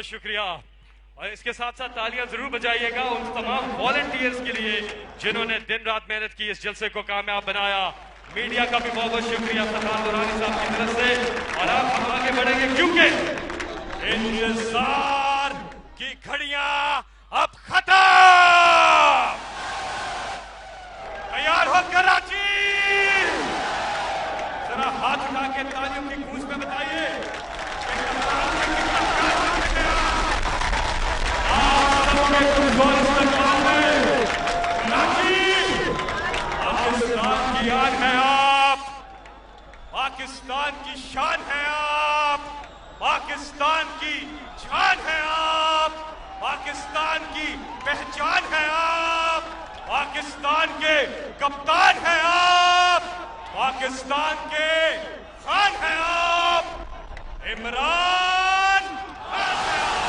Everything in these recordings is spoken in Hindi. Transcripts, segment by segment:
शुक्रिया। और इसके साथ साथ तालियां जरूर बजाइएगा उन तमाम वॉलंटियर्स के लिए जिन्होंने दिन रात मेहनत की, इस जलसे को कामयाब बनाया। मीडिया का भी बहुत बहुत शुक्रिया फरहान दुरानी साहब की तरफ से। और अब हम आगे बढ़ेंगे क्योंकि इंतजार की घड़ियां अब खत्म। तैयार हो कराची? जरा हाथ उठा के तालियों की गूंज में बताइए पाकिस्तान की आन है आप, पाकिस्तान की शान है आप, पाकिस्तान की जान है आप, पाकिस्तान की पहचान है आप, पाकिस्तान के कप्तान है आप, पाकिस्तान के खान है आप, इमरान खान है आप।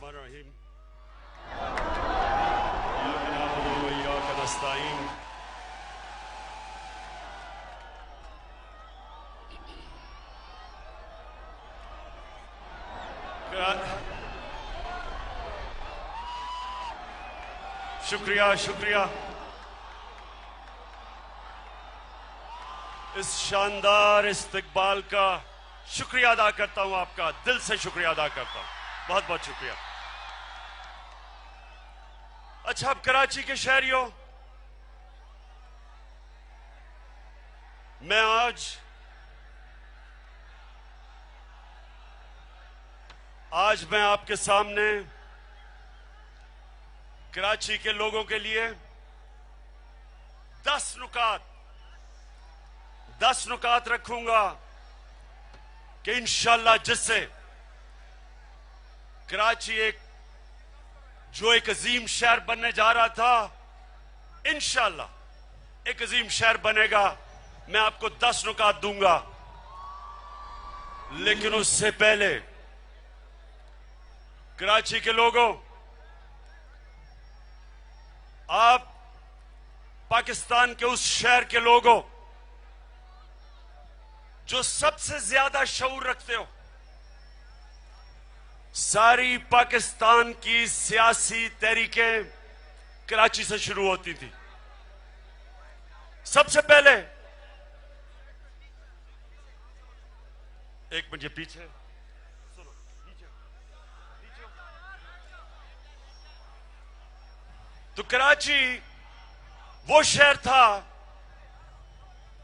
रहीम शुक्रिया शुक्रिया। इस शानदार इस्तकबाल का शुक्रिया अदा करता हूं, आपका दिल से शुक्रिया अदा करता हूं, बहुत बहुत शुक्रिया। अच्छा, अब कराची के शहरियों, मैं आज मैं आपके सामने कराची के लोगों के लिए 10 नुकात रखूंगा कि इंशाअल्लाह जिससे कराची जो एक अजीम शहर बनने जा रहा था, इंशाअल्लाह एक अजीम शहर बनेगा। मैं आपको 10 नुकात दूंगा, लेकिन उससे पहले कराची के लोगों, आप पाकिस्तान के उस शहर के लोगों जो सबसे ज्यादा शऊर रखते हो, सारी पाकिस्तान की सियासी तहरीकें कराची से शुरू होती थी। सबसे पहले एक मिनट पीछे सुनो, नीचे तो कराची वो शहर था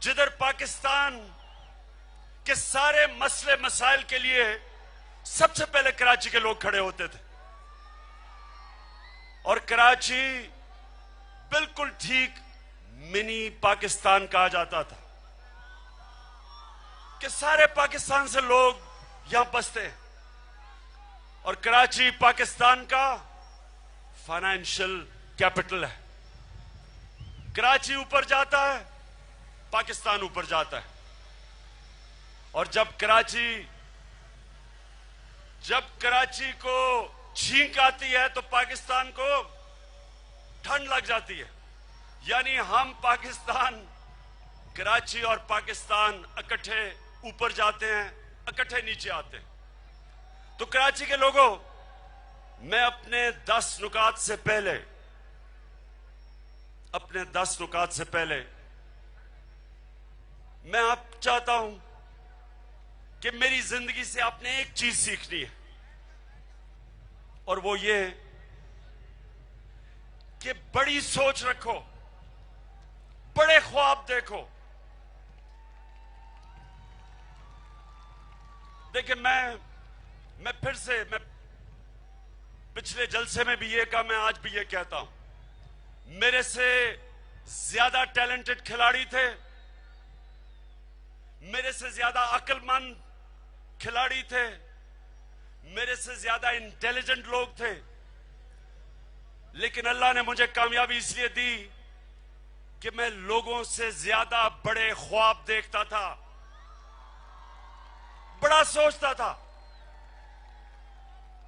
जिधर पाकिस्तान के सारे मसले मसाइल के लिए सबसे पहले कराची के लोग खड़े होते थे। और कराची बिल्कुल ठीक मिनी पाकिस्तान कहा जाता था कि सारे पाकिस्तान से लोग यहां बसते हैं। और कराची पाकिस्तान का फाइनेंशियल कैपिटल है। कराची ऊपर जाता है, पाकिस्तान ऊपर जाता है। और जब कराची को छींक आती है तो पाकिस्तान को ठंड लग जाती है। यानी हम पाकिस्तान, कराची और पाकिस्तान इकट्ठे ऊपर जाते हैं, इकट्ठे नीचे आते हैं। तो कराची के लोगों, मैं अपने 10 नुकात से पहले मैं आप चाहता हूं कि मेरी जिंदगी से आपने एक चीज सीखनी है, और वो ये कि बड़ी सोच रखो, बड़े ख्वाब देखो। देखिए, मैं फिर से मैं पिछले जलसे में भी ये कहा, मैं आज भी ये कहता हूं, मेरे से ज्यादा टैलेंटेड खिलाड़ी थे, मेरे से ज्यादा अक्लमंद खिलाड़ी थे, मेरे से ज्यादा इंटेलिजेंट लोग थे, लेकिन अल्लाह ने मुझे कामयाबी इसलिए दी कि मैं लोगों से ज्यादा बड़े ख्वाब देखता था, बड़ा सोचता था।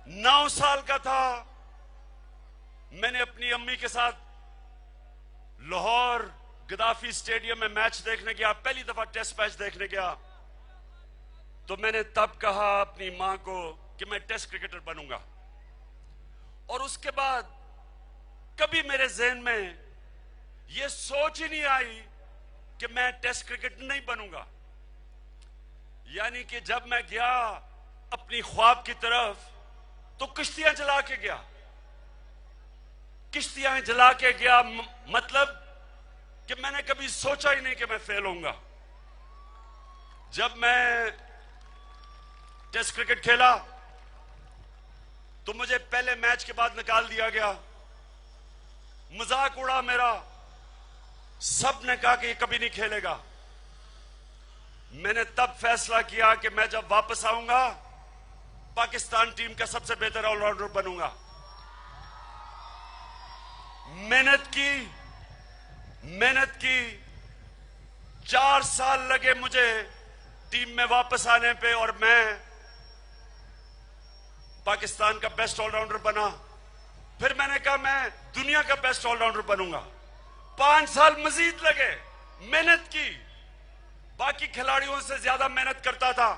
9 साल का था, मैंने अपनी अम्मी के साथ लाहौर गद्दाफी स्टेडियम में मैच देखने गया, पहली दफा टेस्ट मैच देखने गया। तो मैंने तब कहा अपनी मां को कि मैं टेस्ट क्रिकेटर बनूंगा, और उसके बाद कभी मेरे ज़हन में यह सोच ही नहीं आई कि मैं टेस्ट क्रिकेटर नहीं बनूंगा। यानी कि जब मैं गया अपनी ख्वाब की तरफ तो किश्तियां जला के गया, किश्तियां जला के गया, मतलब कि मैंने कभी सोचा ही नहीं कि मैं फेल होऊंगा। जब मैं टेस्ट क्रिकेट खेला तो मुझे पहले मैच के बाद निकाल दिया गया, मजाक उड़ा मेरा, सब ने कहा कि ये कभी नहीं खेलेगा। मैंने तब फैसला किया कि मैं जब वापस आऊंगा पाकिस्तान टीम का सबसे बेहतर ऑलराउंडर बनूंगा। मेहनत की 4 साल लगे मुझे टीम में वापस आने पे, और मैं पाकिस्तान का बेस्ट ऑलराउंडर बना। फिर मैंने कहा मैं दुनिया का बेस्ट ऑलराउंडर बनूंगा। 5 साल मजीद लगे, मेहनत की, बाकी खिलाड़ियों से ज्यादा मेहनत करता था,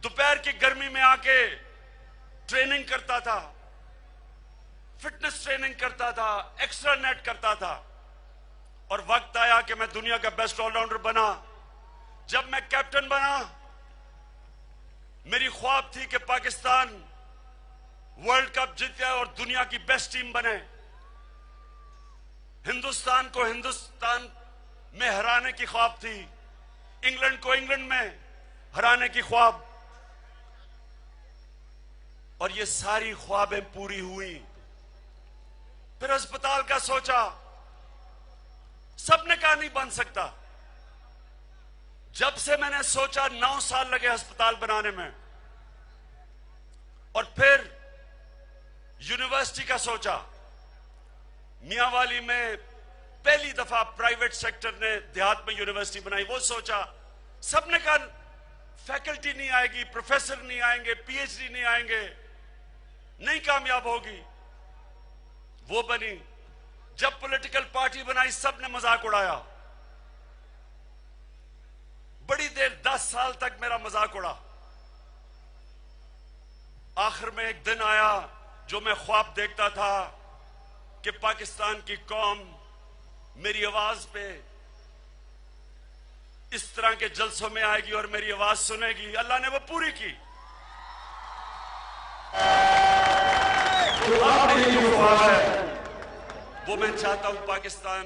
दोपहर की गर्मी में आके ट्रेनिंग करता था, फिटनेस ट्रेनिंग करता था, एक्स्ट्रा नेट करता था, और वक्त आया कि मैं दुनिया का बेस्ट ऑलराउंडर बना। जब मैं कैप्टन बना, मेरी ख्वाब थी कि पाकिस्तान वर्ल्ड कप जीते और दुनिया की बेस्ट टीम बने, हिंदुस्तान को हिंदुस्तान में हराने की ख्वाब थी, इंग्लैंड को इंग्लैंड में हराने की ख्वाब, और ये सारी ख्वाबें पूरी हुई। फिर अस्पताल का सोचा, सबने कहा नहीं बन सकता। जब से मैंने सोचा 9 साल लगे अस्पताल बनाने में, और फिर यूनिवर्सिटी का सोचा। मियांवाली में पहली दफा प्राइवेट सेक्टर ने देहात में यूनिवर्सिटी बनाई, वो सोचा। सबने कहा फैकल्टी नहीं आएगी, प्रोफेसर नहीं आएंगे, पीएचडी नहीं आएंगे, नहीं कामयाब होगी, वो बनी। जब पॉलिटिकल पार्टी बनाई सबने मजाक उड़ाया, बड़ी देर 10 साल तक मेरा मजाक उड़ा। आखिर में एक दिन आया जो मैं ख्वाब देखता था कि पाकिस्तान की कौम मेरी आवाज पे इस तरह के जलसों में आएगी और मेरी आवाज सुनेगी। अल्लाह ने वो पूरी की। आपने जो ख्वाब है वो मैं चाहता हूं पाकिस्तान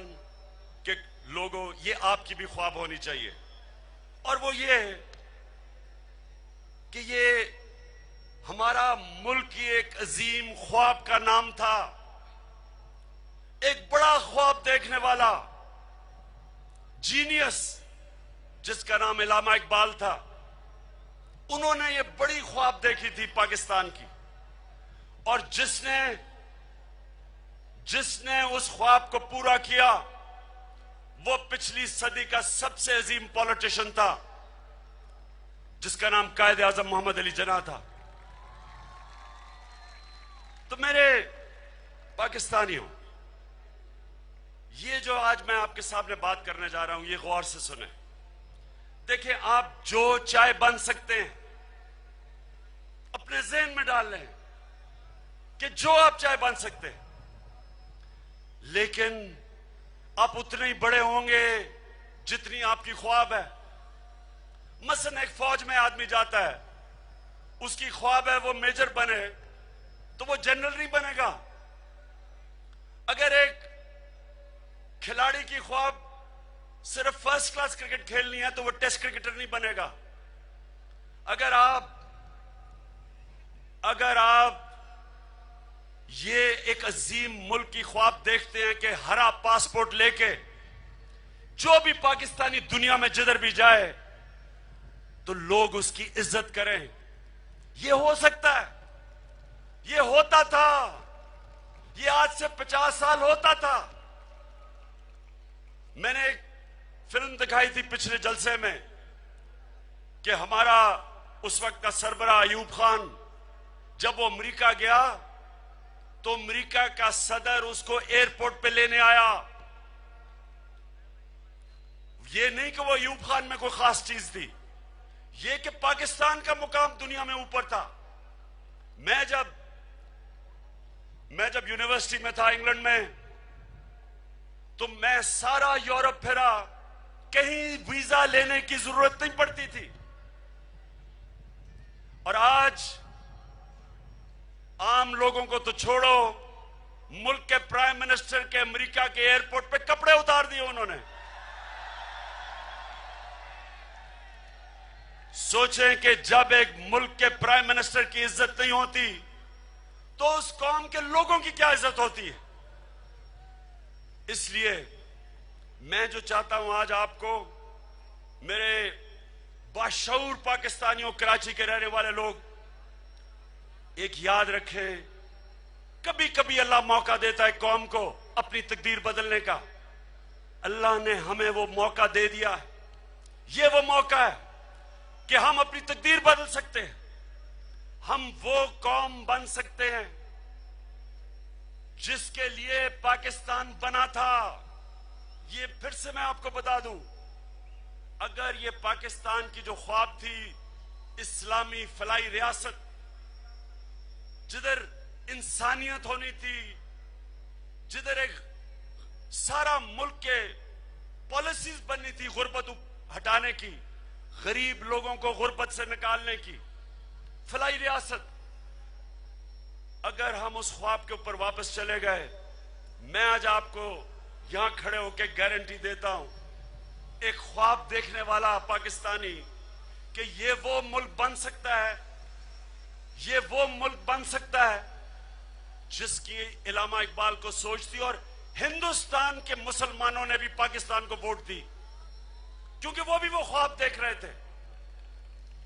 के लोगों, ये आपकी भी ख्वाब होनी चाहिए, और वो ये कि ये हमारा मुल्क की एक अजीम ख्वाब का नाम था। एक बड़ा ख्वाब देखने वाला जीनियस जिसका नाम इल्लामा इकबाल था, उन्होंने ये बड़ी ख्वाब देखी थी पाकिस्तान की, और जिसने उस ख्वाब को पूरा किया वो पिछली सदी का सबसे अजीम पॉलिटिशियन था जिसका नाम कायद आजम मोहम्मद अली जिन्ना था। तो मेरे पाकिस्तानियों, ये जो आज मैं आपके सामने बात करने जा रहा हूं, ये गौर से सुने। देखिए, आप जो चाहे बन सकते हैं, अपने ज़हन में डाल लें कि जो आप चाहे बन सकते हैं, लेकिन आप उतने ही बड़े होंगे जितनी आपकी ख्वाब है। मसलन एक फौज में आदमी जाता है, उसकी ख्वाब है वो मेजर बने, तो वो जनरल नहीं बनेगा। अगर एक खिलाड़ी की ख्वाब सिर्फ फर्स्ट क्लास क्रिकेट खेलनी है तो वो टेस्ट क्रिकेटर नहीं बनेगा। अगर आप ये एक अजीम मुल्क की ख्वाब देखते हैं कि हरा पासपोर्ट लेके जो भी पाकिस्तानी दुनिया में जिधर भी जाए तो लोग उसकी इज्जत करें, ये हो सकता है, ये होता था, ये आज से 50 साल होता था। मैंने एक फिल्म दिखाई थी पिछले जलसे में कि हमारा उस वक्त का सरबराह अयूब खान जब वो अमेरिका गया तो अमेरिका का सदर उसको एयरपोर्ट पे लेने आया। ये नहीं कि वो अयूब खान में कोई खास चीज थी, ये कि पाकिस्तान का मुकाम दुनिया में ऊपर था। मैं जब यूनिवर्सिटी में था इंग्लैंड में तो मैं सारा यूरोप फिरा, कहीं वीजा लेने की जरूरत नहीं पड़ती थी। और आज आम लोगों को तो छोड़ो, मुल्क के प्राइम मिनिस्टर के अमेरिका के एयरपोर्ट पे कपड़े उतार दिए उन्होंने। सोचें कि जब एक मुल्क के प्राइम मिनिस्टर की इज्जत नहीं होती तो उस कौम के लोगों की क्या इज्जत होती है। इसलिए मैं जो चाहता हूं आज आपको, मेरे बाशऊर पाकिस्तानियों, कराची के रहने वाले लोग, एक याद रखें, कभी कभी अल्लाह मौका देता है कौम को अपनी तकदीर बदलने का। अल्लाह ने हमें वो मौका दे दिया है, ये वो मौका है कि हम अपनी तकदीर बदल सकते हैं, हम वो कौम बन सकते हैं जिसके लिए पाकिस्तान बना था। ये फिर से मैं आपको बता दूं, अगर ये पाकिस्तान की जो ख्वाब थी, इस्लामी फलाई रियासत जिधर इंसानियत होनी थी, जिधर एक सारा मुल्क के पॉलिसीज बननी थी गुर्बत हटाने की, गरीब लोगों को गुर्बत से निकालने की, फलाई रियासत, अगर हम उस ख्वाब के ऊपर वापस चले गए, मैं आज आपको यहां खड़े होकर गारंटी देता हूं, एक ख्वाब देखने वाला पाकिस्तानी, कि ये वो मुल्क बन सकता है, ये वो मुल्क बन सकता है जिसकी इलामा इकबाल को सोच थी। और हिंदुस्तान के मुसलमानों ने भी पाकिस्तान को वोट दी क्योंकि वो भी वो ख्वाब देख रहे थे।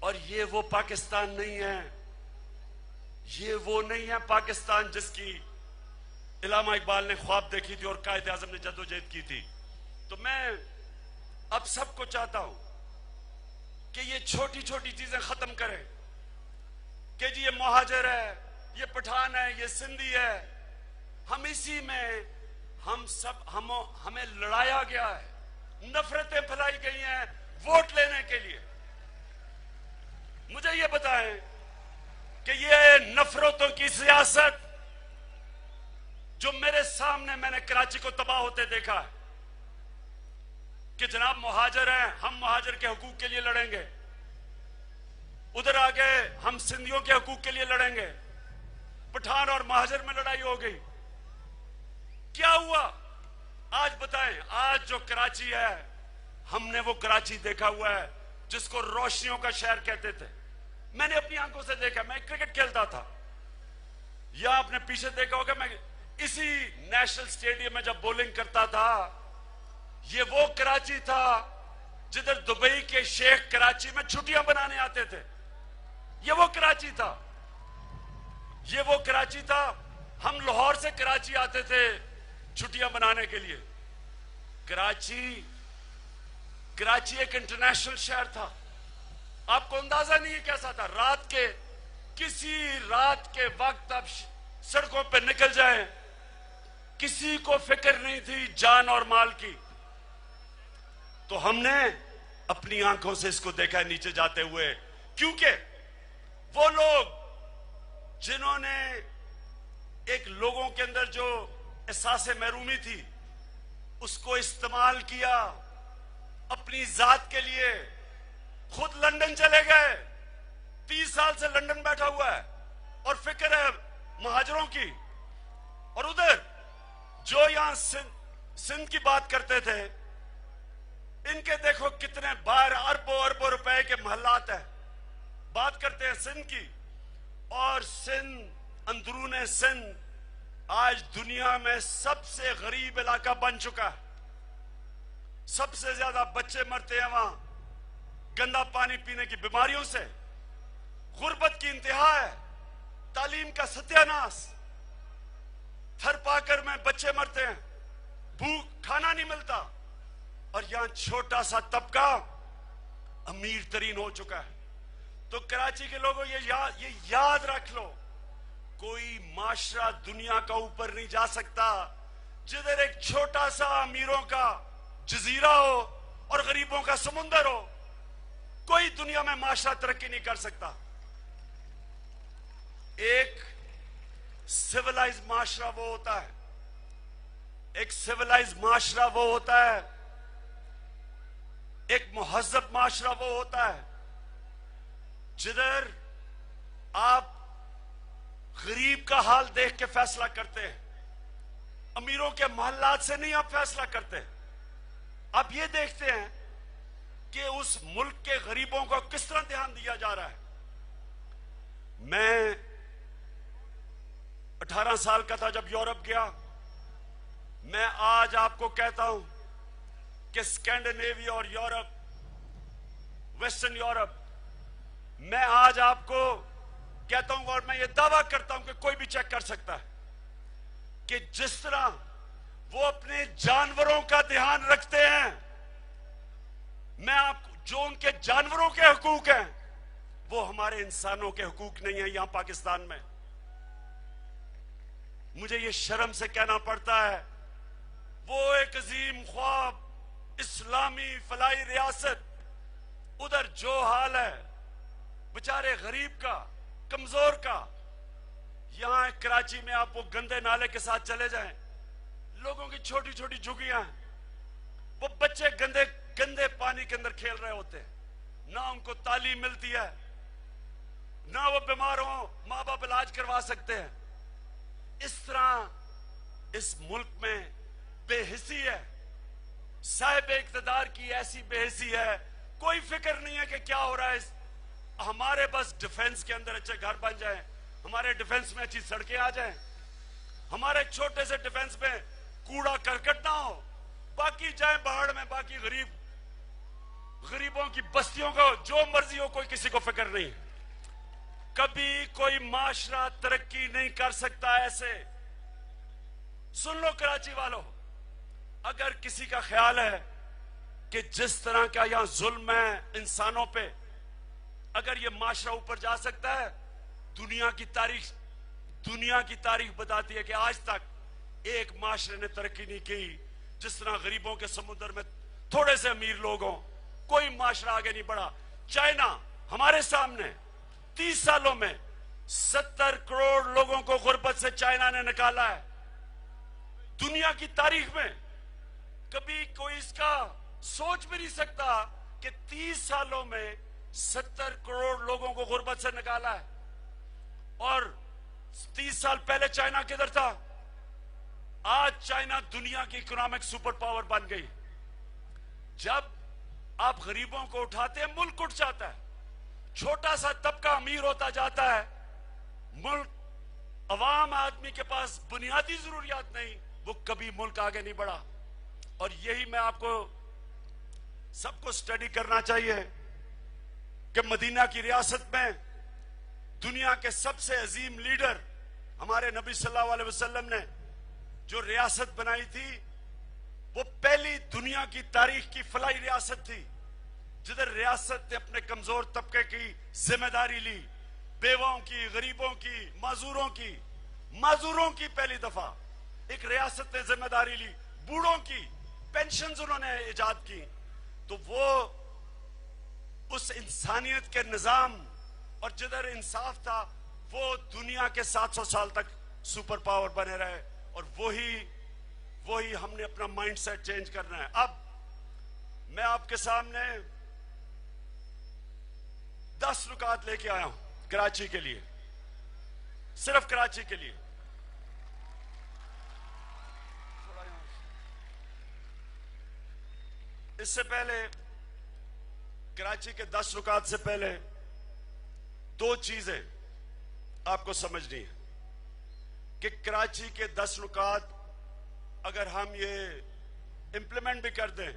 और ये वो पाकिस्तान नहीं है, ये वो नहीं है पाकिस्तान जिसकी इलामा इकबाल ने ख्वाब देखी थी और कायद आजम ने जद्दोजहद की थी। तो मैं अब सबको चाहता हूं कि ये छोटी छोटी चीजें खत्म करें कि जी ये मुहाजिर है, ये पठान है, ये सिंधी है। हम इसी में हमें लड़ाया गया है, नफरतें फैलाई गई हैं वोट लेने के लिए। मुझे ये बताएं कि ये नफरतों की सियासत जो मेरे सामने मैंने कराची को तबाह होते देखा है कि जनाब मुहाजिर हैं, हम मुहाजिर के हुकूक के लिए लड़ेंगे, उधर आगे हम सिंधियों के हुकूक के लिए लड़ेंगे, पठान और मुहाजिर में लड़ाई हो गई। क्या हुआ आज बताएं। आज जो कराची है, हमने वो कराची देखा हुआ है जिसको रोशनियों का शहर कहते थे। मैंने अपनी आंखों से देखा, मैं क्रिकेट खेलता था, या आपने पीछे देखा होगा मैं इसी नेशनल स्टेडियम में जब बॉलिंग करता था। ये वो कराची था जिधर दुबई के शेख कराची में छुट्टियां बनाने आते थे। ये वो कराची था, ये वो कराची था। हम लाहौर से कराची आते थे छुट्टियां बनाने के लिए। कराची एक इंटरनेशनल शहर था। आपको अंदाजा नहीं है कैसा था। किसी रात के वक्त आप सड़कों पे निकल जाएं, किसी को फिक्र नहीं थी जान और माल की। तो हमने अपनी आंखों से इसको देखा नीचे जाते हुए, क्योंकि वो लोग जिन्होंने एक लोगों के अंदर जो एहसास महरूमी थी उसको इस्तेमाल किया अपनी जात के लिए, खुद लंदन चले गए, 30 साल से लंदन बैठा हुआ है और फिक्र है मुहाजिरों की। और उधर जो यहां सिंध की बात करते थे, इनके देखो कितने बार अरबों अरबों रुपए के महलात है। बात करते हैं सिंध की, और सिंध, अंदरूने सिंध आज दुनिया में सबसे गरीब इलाका बन चुका है। सबसे ज्यादा बच्चे मरते हैं वहां गंदा पानी पीने की बीमारियों से। गुर्बत की इंतहा है, तालीम का सत्यानाश, थर पाकर में बच्चे मरते हैं, भूख, खाना नहीं मिलता, और यहां छोटा सा तबका अमीर तरीन हो चुका है। तो कराची के लोगों ये याद रख लो, कोई माशरा दुनिया का ऊपर नहीं जा सकता जिधर एक छोटा सा अमीरों का जजीरा हो और गरीबों का समुंदर हो। कोई दुनिया में माशरा तरक्की नहीं कर सकता। एक सिविलाइज माशरा वो होता है, एक सिविलाइज माशरा वो होता है, एक मुहज्जब माशरा वो होता है जिधर आप गरीब का हाल देख के फैसला करते हैं। अमीरों के मोहल्लात से नहीं आप फैसला करते। आप ये देखते हैं कि उस मुल्क के गरीबों को किस तरह ध्यान दिया जा रहा है। मैं 18 साल का था जब यूरोप गया। मैं आज आपको कहता हूं कि स्कैंडिनेविया और यूरोप, वेस्टर्न यूरोप, मैं आज आपको कहता हूं और मैं ये दावा करता हूं कि कोई भी चेक कर सकता है कि जिस तरह वो अपने जानवरों का ध्यान रखते हैं, मैं आपको जो उनके जानवरों के हकूक हैं वो हमारे इंसानों के हकूक नहीं है यहां पाकिस्तान में। मुझे ये शर्म से कहना पड़ता है, वो एक अजीम ख्वाब इस्लामी फलाई रियासत, उधर जो हाल है बेचारे गरीब का, कमजोर का। यहां कराची में आप वो गंदे नाले के साथ चले जाएं, लोगों की छोटी छोटी झुग्गियां, वो बच्चे गंदे गंदे पानी के अंदर खेल रहे होते हैं। ना उनको तालीम मिलती है, ना वो बीमार हो मां बाप इलाज करवा सकते हैं। इस तरह इस मुल्क में बेहिसी है, साहिब इख्तिदार की ऐसी बेहिसी है, कोई फिक्र नहीं है कि क्या हो रहा है। हमारे बस डिफेंस के अंदर अच्छे घर बन जाएं, हमारे डिफेंस में अच्छी सड़कें आ जाएं, हमारे छोटे से डिफेंस में कूड़ा करकट ना हो, बाकी जाए बाहर में, बाकी गरीबों की बस्तियों को जो मर्जी हो, कोई किसी को फिक्र नहीं। कभी कोई माशरा तरक्की नहीं कर सकता ऐसे। सुन लो कराची वालों, अगर किसी का ख्याल है कि जिस तरह का यहां जुल्म है इंसानों पे, अगर ये माशरा ऊपर जा सकता है, दुनिया की तारीख बताती है कि आज तक एक माशरे ने तरक्की नहीं की जिस तरह गरीबों के समुद्र में थोड़े से अमीर लोगों, कोई माशरा आगे नहीं बढ़ा। चाइना हमारे सामने 30 सालों में 70 करोड़ लोगों को गुर्बत से चाइना ने निकाला है। दुनिया की तारीख में कभी कोई इसका सोच भी नहीं सकता कि 30 सालों में 70 करोड़ लोगों को गुर्बत से निकाला है। और 30 साल पहले चाइना किधर था? आज चाइना दुनिया की इकोनॉमिक सुपर पावर बन गई। जब आप गरीबों को उठाते हैं, मुल्क उठ जाता है, छोटा सा तबका अमीर होता जाता है, मुल्क, अवाम आदमी के पास बुनियादी जरूरियात नहीं, वो कभी मुल्क आगे नहीं बढ़ा। और यही मैं आपको सबको स्टडी करना चाहिए कि मदीना की रियासत में दुनिया के सबसे अजीम लीडर हमारे नबी सल्लल्लाहु अलैहि वसल्लम ने जो रियासत बनाई थी, वो पहली दुनिया की तारीख की फलाई रियासत थी जिधर रियासत ने अपने कमजोर तबके की जिम्मेदारी ली, बेवाओं की, गरीबों की, माजूरों की पहली दफा एक रियासत ने जिम्मेदारी ली, बूढ़ों की पेंशन उन्होंने इजाद की। तो वो उस इंसानियत के निजाम और जिधर इंसाफ था, वो दुनिया के 700 साल तक सुपर पावर बने रहे। और वही हमने अपना माइंडसेट चेंज करना है। अब मैं आपके सामने 10 रुकात लेके आया हूं कराची के लिए, सिर्फ कराची के लिए। इससे पहले कराची के 10 नुकात से पहले दो चीजें आपको समझनी है कि कराची के 10 नुकात अगर हम ये इंप्लीमेंट भी कर दें,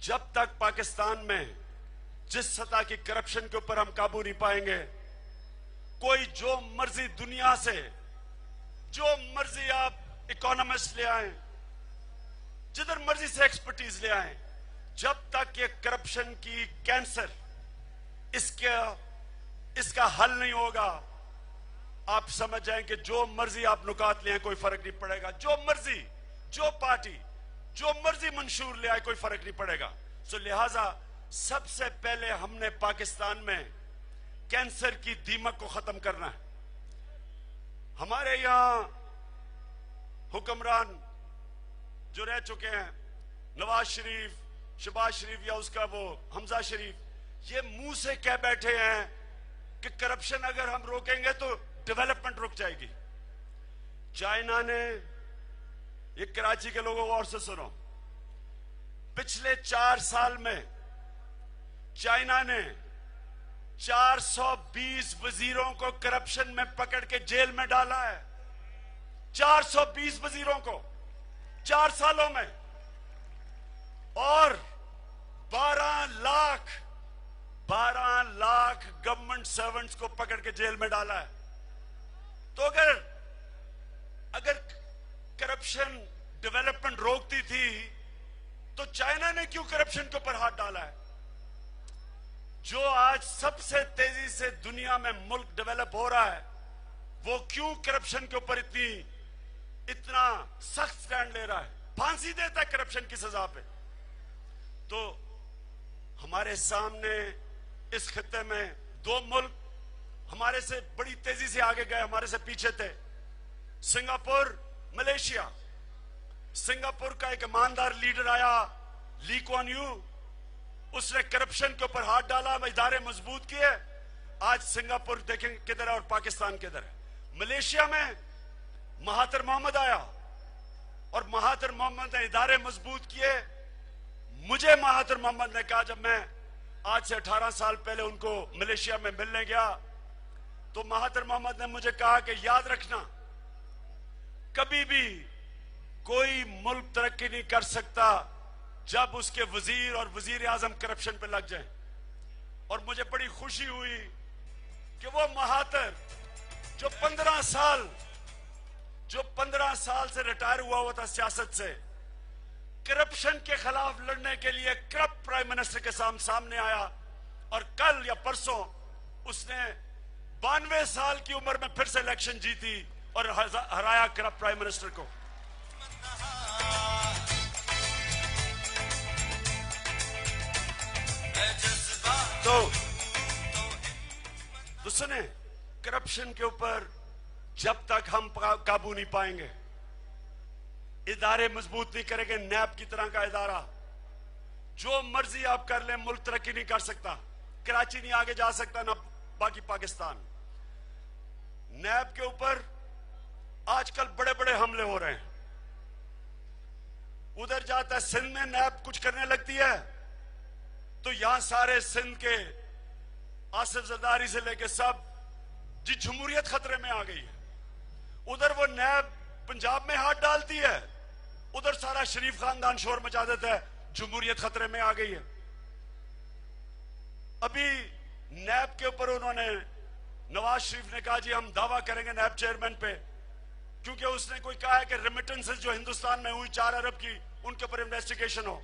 जब तक पाकिस्तान में जिस सतह की करप्शन के ऊपर हम काबू नहीं पाएंगे, कोई जो मर्जी दुनिया से जो मर्जी आप इकोनॉमिस्ट ले आए, जिधर मर्जी से एक्सपर्टीज ले आए, जब तक ये करप्शन की कैंसर इसका हल नहीं होगा, आप समझ जाएं कि जो मर्जी आप नुकात ले आए कोई फर्क नहीं पड़ेगा। जो मर्जी, जो पार्टी, जो मर्जी मंशूर ले आए कोई फर्क नहीं पड़ेगा। सो लिहाजा सबसे पहले हमने पाकिस्तान में कैंसर की दीमक को खत्म करना है। हमारे यहां हुक्मरान जो रह चुके हैं, नवाज शरीफ, शहबाज शरीफ या उसका वो हमजा शरीफ, ये मुंह से कह बैठे हैं कि करप्शन अगर हम रोकेंगे तो डेवलपमेंट रुक जाएगी। चाइना ने, ये कराची के लोगों को और से सुनो, पिछले 4 साल में चाइना ने 420 वजीरों को करप्शन में पकड़ के जेल में डाला है। 420 वजीरों को 4 सालों में, और 12 लाख गवर्नमेंट सर्वेंट्स को पकड़ के जेल में डाला है। तो अगर करप्शन डेवलपमेंट रोकती थी तो चाइना ने क्यों करप्शन के ऊपर हाथ डाला है? जो आज सबसे तेजी से दुनिया में मुल्क डेवलप हो रहा है, वो क्यों करप्शन के ऊपर इतना सख्त स्टैंड ले रहा है, फांसी देता है करप्शन की सजा पे? तो हमारे सामने इस खित्ते में 2 मुल्क हमारे से बड़ी तेजी से आगे गए, हमारे से पीछे थे। Singapore, Malaysia. सिंगापुर का एक ईमानदार लीडर आया, ली कुआन यू, उसने करप्शन के ऊपर हाथ डाला, इदारे मजबूत किए। आज सिंगापुर देखें किधर है और पाकिस्तान किधर है। मलेशिया में महातिर मोहम्मद आया और महातिर मोहम्मद ने इदारे मजबूत किए। मुझे महातिर मोहम्मद ने कहा, जब मैं आज से 18 साल पहले उनको मलेशिया में मिलने गया, तो महातिर मोहम्मद ने मुझे कहा कि याद रखना, कभी भी कोई मुल्क तरक्की नहीं कर सकता जब उसके वजीर और वजीर आजम करप्शन पे लग जाए। और मुझे बड़ी खुशी हुई कि वो महातिर जो 15 साल से रिटायर हुआ था सियासत से, करप्शन के खिलाफ लड़ने के लिए करप्ट प्राइम मिनिस्टर के सामने आया, और कल या परसों उसने 92 साल की उम्र में फिर से इलेक्शन जीती और हराया करप्ट प्राइम मिनिस्टर को। तो सुने, करप्शन के ऊपर जब तक हम काबू नहीं पाएंगे, इदारे मजबूत नहीं करेंगे, नैब की तरह का इदारा, जो मर्जी आप कर लें, मुल्क तरक्की नहीं कर सकता। कराची नहीं आगे जा सकता, ना बाकी पाकिस्तान। नैब के ऊपर आजकल बड़े बड़े हमले हो रहे हैं। उधर जाता है सिंध में नैब कुछ करने लगती है तो यहां सारे सिंध के आसिफ जरदारी से लेके सब जी जमहूरियत खतरे में आ गई है। उधर वो नैब पंजाब में हाथ डालती है, उधर सारा शरीफ खानदान शोर मचा देता है, जमहूरियत खतरे में आ गई है। अभी नैब के ऊपर उन्होंने, नवाज शरीफ ने कहा जी हम दावा करेंगे नैब चेयरमैन पे, क्योंकि उसने कोई कहा है कि रेमिटेंसेस जो हिंदुस्तान में हुई 4 अरब की, उनके ऊपर इन्वेस्टिगेशन हो।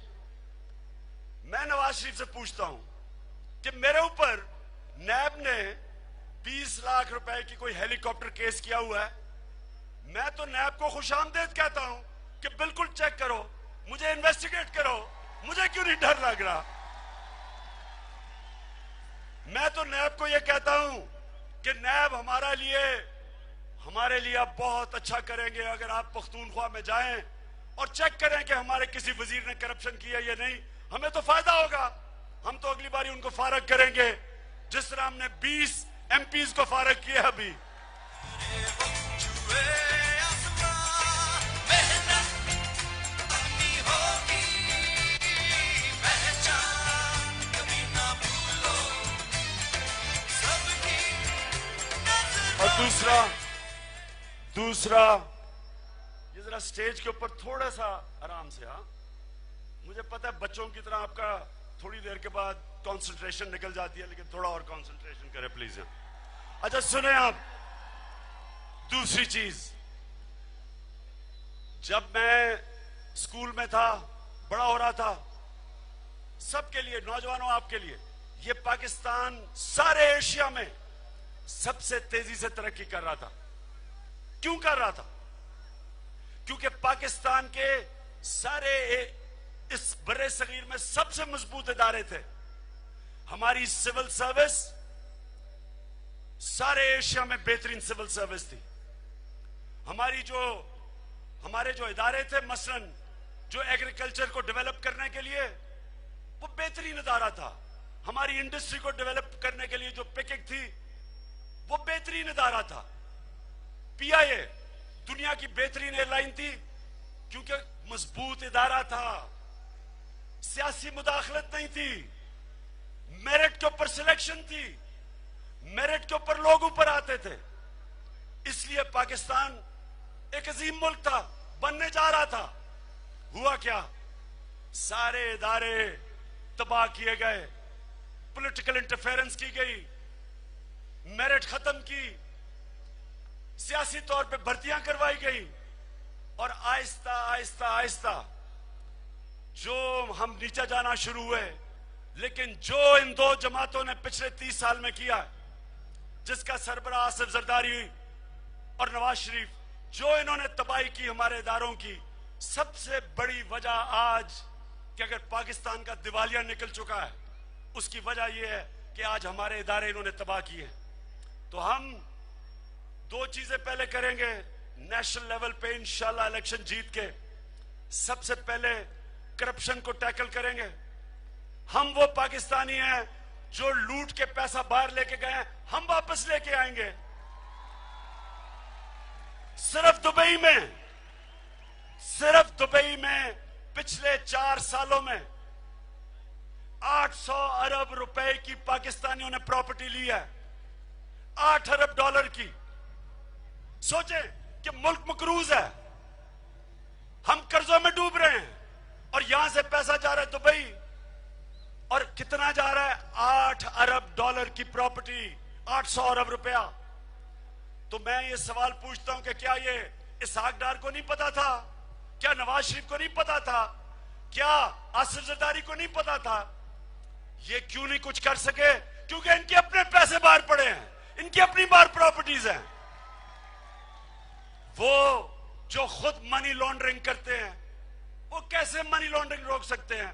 मैं नवाज शरीफ से पूछता हूं कि मेरे ऊपर नैब ने 20 लाख रुपए की कोई हेलीकॉप्टर केस किया हुआ है, मैं तो नैब को खुशामदेद कहता हूं कि बिल्कुल चेक करो, मुझे इन्वेस्टिगेट करो, मुझे क्यों नहीं डर लग रहा? मैं तो नैब को यह कहता हूं कि नैब हमारे लिए आप बहुत अच्छा करेंगे अगर आप पख्तूनख्वा में जाएं और चेक करें कि हमारे किसी वजीर ने करप्शन किया या नहीं। हमें तो फायदा होगा, हम तो अगली बारी उनको फारग करेंगे जिस तरह हमने 20 एमपीज को फारग किया अभी। दूसरा, ये जरा स्टेज के ऊपर थोड़ा सा आराम से। हाँ, मुझे पता है बच्चों की तरह आपका थोड़ी देर के बाद कंसंट्रेशन निकल जाती है, लेकिन थोड़ा और कंसंट्रेशन करें प्लीज। अच्छा सुने आप, दूसरी चीज, जब मैं स्कूल में था, बड़ा हो रहा था, सबके लिए, नौजवानों आपके लिए, ये पाकिस्तान सारे एशिया में सबसे तेजी से तरक्की कर रहा था। क्यों कर रहा था? क्योंकि पाकिस्तान के सारे इस बड़े सगीर में सबसे मजबूत इदारे थे। हमारी सिविल सर्विस सारे एशिया में बेहतरीन सिविल सर्विस थी। हमारे जो इदारे थे, मसलन जो एग्रीकल्चर को डेवलप करने के लिए, वो बेहतरीन इदारा था। हमारी इंडस्ट्री को डेवलप करने के लिए जो पिकिंग थी, वो बेहतरीन इदारा था। पीआईए दुनिया की बेहतरीन एयरलाइन थी, क्योंकि मजबूत इदारा था, सियासी मुदाखलत नहीं थी, मेरिट के ऊपर सिलेक्शन थी, मेरिट के ऊपर लोग ऊपर आते थे। इसलिए पाकिस्तान एक अजीम मुल्क था, बनने जा रहा था। हुआ क्या? सारे इदारे तबाह किए गए, पॉलिटिकल इंटरफेरेंस की गई, मेरिट खत्म की, सियासी तौर पे भर्तियां करवाई गई, और आहिस्ता आहिस्ता आहिस्ता जो हम नीचे जाना शुरू हुए। लेकिन जो इन दो जमातों ने पिछले 30 साल में किया, जिसका सरबराह आसिफ जरदारी और नवाज शरीफ, जो इन्होंने तबाही की हमारे इदारों की, सबसे बड़ी वजह आज कि अगर पाकिस्तान का दिवालिया निकल चुका है, उसकी वजह यह है कि आज हमारे इदारे इन्होंने तबाह किए। तो हम दो चीजें पहले करेंगे नेशनल लेवल पे, इंशाल्लाह इलेक्शन जीत के। सबसे पहले करप्शन को टैकल करेंगे। हम वो पाकिस्तानी हैं जो लूट के पैसा बाहर लेके गए हैं, हम वापस लेके आएंगे। सिर्फ दुबई में पिछले 4 सालों में 800 अरब रुपए की पाकिस्तानियों ने प्रॉपर्टी ली है, 8 अरब डॉलर की। सोचें कि मुल्क मकरूज है, हम कर्जों में डूब रहे हैं, और यहां से पैसा जा रहा है दुबई, और कितना जा रहा है? 8 अरब डॉलर की प्रॉपर्टी, 800 अरब रुपया। तो मैं ये सवाल पूछता हूं कि क्या ये इसहाक डार को नहीं पता था? क्या नवाज शरीफ को नहीं पता था? क्या आसिफ जरदारी को नहीं पता था? ये क्यों नहीं कुछ कर सके? क्योंकि इनके अपने पैसे बाहर पड़े हैं, इनकी अपनी बाहर प्रॉपर्टीज हैं। वो जो खुद मनी लॉन्ड्रिंग करते हैं, वो कैसे मनी लॉन्ड्रिंग रोक सकते हैं?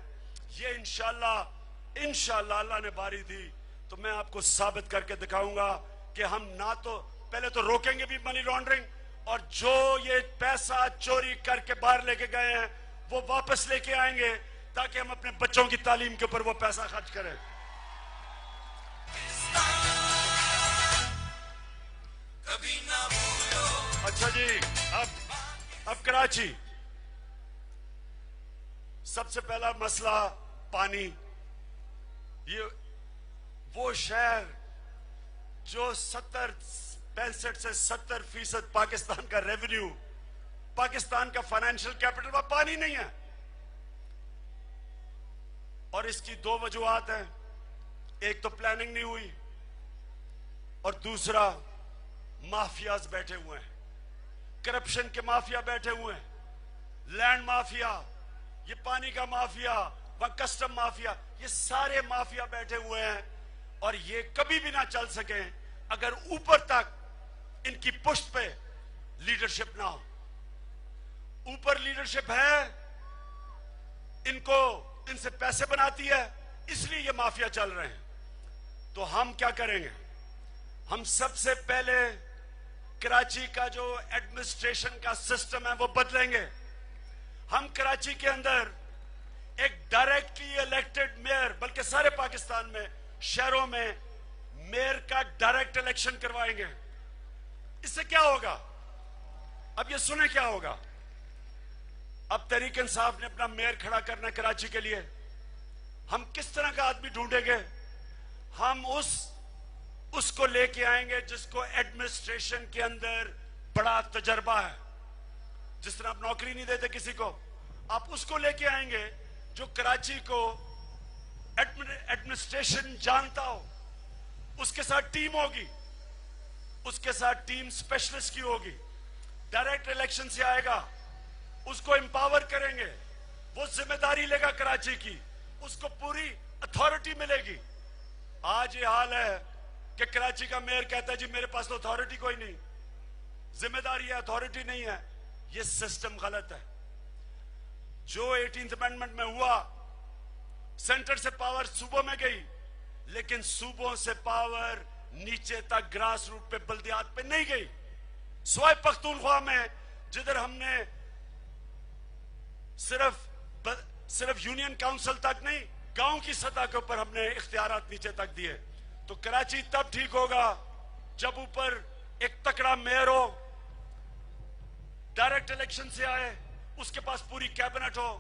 ये इंशाल्लाह अल्लाह ने बारी दी तो मैं आपको साबित करके दिखाऊंगा कि हम ना तो पहले तो रोकेंगे भी मनी लॉन्ड्रिंग, और जो ये पैसा चोरी करके बाहर लेके गए हैं वो वापस लेके आएंगे, ताकि हम अपने बच्चों की तालीम के ऊपर वो पैसा खर्च करें। अच्छा जी, अब कराची। सबसे पहला मसला पानी। ये वो शहर जो 65 से 70% पाकिस्तान का रेवेन्यू, पाकिस्तान का फाइनेंशियल कैपिटल, वह पानी नहीं है। और इसकी 2 वजूहात हैं। एक तो प्लानिंग नहीं हुई, और दूसरा माफियाज बैठे हुए हैं, करप्शन के माफिया बैठे हुए हैं, लैंड माफिया, ये पानी का माफिया, वह कस्टम माफिया, ये सारे माफिया बैठे हुए हैं। और ये कभी भी ना चल सके अगर ऊपर तक इनकी पुष्ट पे लीडरशिप ना हो। ऊपर लीडरशिप है, इनसे पैसे बनाती है, इसलिए ये माफिया चल रहे हैं। तो हम क्या करेंगे? हम सबसे पहले कराची का जो एडमिनिस्ट्रेशन का सिस्टम है वो बदलेंगे। हम कराची के अंदर एक डायरेक्टली इलेक्टेड मेयर, बल्कि सारे पाकिस्तान में शहरों में मेयर का डायरेक्ट इलेक्शन करवाएंगे। इससे क्या होगा? अब ये सुने क्या होगा। अब तहरीक इंसाफ ने अपना मेयर खड़ा करना कराची के लिए। हम किस तरह का आदमी ढूंढेंगे? हम उसको लेके आएंगे जिसको एडमिनिस्ट्रेशन के अंदर बड़ा तजर्बा है। जिस तरह आप नौकरी नहीं देते किसी को, आप उसको लेके आएंगे जो कराची को एडमिनिस्ट्रेशन जानता हो, उसके साथ टीम होगी, उसके साथ टीम स्पेशलिस्ट की होगी, डायरेक्ट इलेक्शन से आएगा, उसको एम्पावर करेंगे, वो जिम्मेदारी लेगा कराची की, उसको पूरी अथॉरिटी मिलेगी। आज ये हाल है कि कराची का मेयर कहता है जी मेरे पास तो अथॉरिटी कोई नहीं, जिम्मेदारी है, अथॉरिटी नहीं है। ये सिस्टम गलत है। जो 18th अमेंडमेंट में हुआ, सेंटर से पावर सूबों में गई, लेकिन सूबों से पावर नीचे तक ग्रास रूट पे, बल्दियात पे नहीं गई। स्वाय पख्तूनख्वा में जिधर हमने सिर्फ यूनियन काउंसिल तक नहीं, गांव की सतह के ऊपर हमने इख्तियारात नीचे तक दिए। तो कराची तब ठीक होगा जब ऊपर एक तकड़ा मेयर हो, डायरेक्ट इलेक्शन से आए, उसके पास पूरी कैबिनेट हो।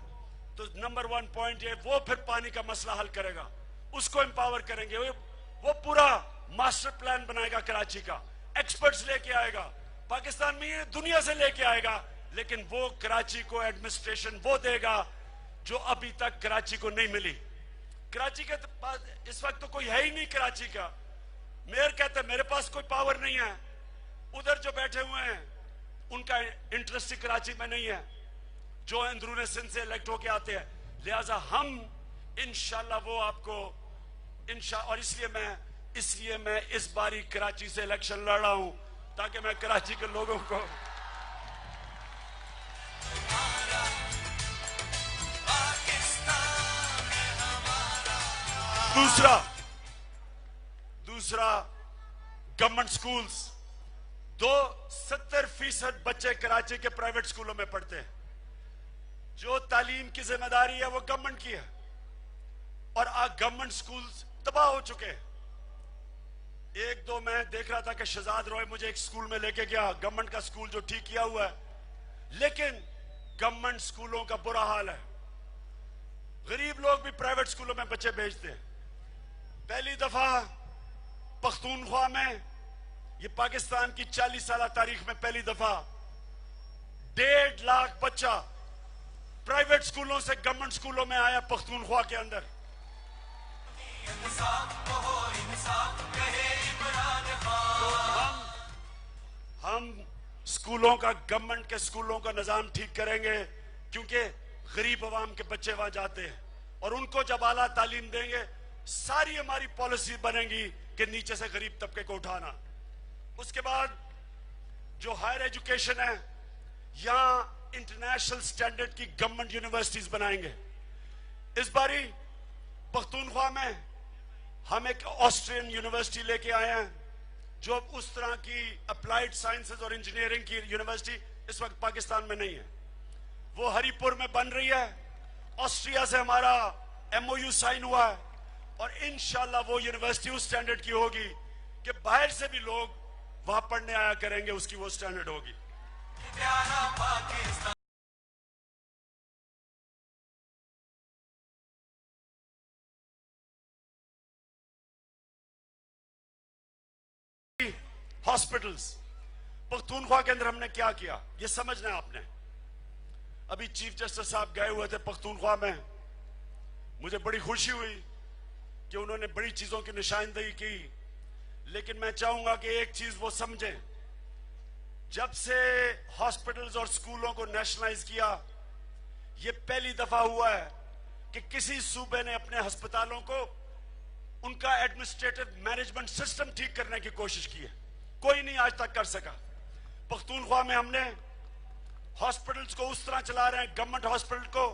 तो नंबर 1 पॉइंट ये, वो फिर पानी का मसला हल करेगा, उसको एम्पावर करेंगे, वो पूरा मास्टर प्लान बनाएगा कराची का, एक्सपर्ट्स लेके आएगा, पाकिस्तान में ये दुनिया से लेके आएगा, लेकिन वो कराची को एडमिनिस्ट्रेशन वो देगा जो अभी तक कराची को नहीं मिली। कराची के पास इस वक्त तो कोई है ही नहीं कराची का। मेयर कहते हैं मेरे पास कोई पावर नहीं है, उधर जो बैठे हुए हैं उनका इंटरेस्ट ही कराची में नहीं है, जो अंदरूनी सिंध से इलेक्ट होके आते हैं। लिहाजा हम इंशाल्लाह वो आपको और इसलिए मैं इस बारी कराची से इलेक्शन लड़ रहा हूं, ताकि मैं कराची के लोगों को दूसरा गवर्नमेंट स्कूल्स, 70% बच्चे कराची के प्राइवेट स्कूलों में पढ़ते हैं। जो तालीम की जिम्मेदारी है वो गवर्नमेंट की है, और आज गवर्नमेंट स्कूल्स तबाह हो चुके हैं। एक दो मैं देख रहा था कि शहजाद रॉय मुझे एक स्कूल में लेके गया, गवर्नमेंट का स्कूल जो ठीक किया हुआ है, लेकिन गवर्नमेंट स्कूलों का बुरा हाल है। गरीब लोग भी प्राइवेट स्कूलों में बच्चे भेजते हैं। पहली दफा पख्तूनख्वा में, ये पाकिस्तान की 40 साल तारीख में पहली दफा 1.5 लाख बच्चा प्राइवेट स्कूलों से गवर्नमेंट स्कूलों में आया पख्तूनख्वा के अंदर। तो हम स्कूलों का, गवर्नमेंट के स्कूलों का निजाम ठीक करेंगे, क्योंकि गरीब अवाम के बच्चे वहां जाते हैं, और उनको जब आला तालीम देंगे, सारी हमारी पॉलिसी बनेगी कि नीचे से गरीब तबके को उठाना। उसके बाद जो हायर एजुकेशन है, यहां इंटरनेशनल स्टैंडर्ड की गवर्नमेंट यूनिवर्सिटीज बनाएंगे। इस बारी पख्तूनख्वा में हम एक ऑस्ट्रियन यूनिवर्सिटी लेके आए हैं, जो उस तरह की अप्लाइड साइंसेज और इंजीनियरिंग की यूनिवर्सिटी इस वक्त पाकिस्तान में नहीं है। वो हरिपुर में बन रही है। ऑस्ट्रिया से हमारा MOU साइन हुआ है, और इंशाल्लाह वो यूनिवर्सिटी उस स्टैंडर्ड की होगी कि बाहर से भी लोग वहां पढ़ने आया करेंगे, उसकी वो स्टैंडर्ड होगी। हॉस्पिटल्स पख्तूनख्वा के अंदर हमने क्या किया, ये समझना है आपने। अभी चीफ जस्टिस साहब गए हुए थे पख्तूनख्वा में, मुझे बड़ी खुशी हुई कि उन्होंने बड़ी चीजों की निशानदेही की, लेकिन मैं चाहूंगा कि एक चीज वो समझें। जब से हॉस्पिटल्स और स्कूलों को नेशनलाइज किया, ये पहली दफा हुआ है कि किसी सूबे ने अपने अस्पतालों को, उनका एडमिनिस्ट्रेटिव मैनेजमेंट सिस्टम ठीक करने की कोशिश की है। कोई नहीं आज तक कर सका। पख्तूनख्वा में हमने हॉस्पिटल्स को उस तरह चला रहे हैं, गवर्नमेंट हॉस्पिटल को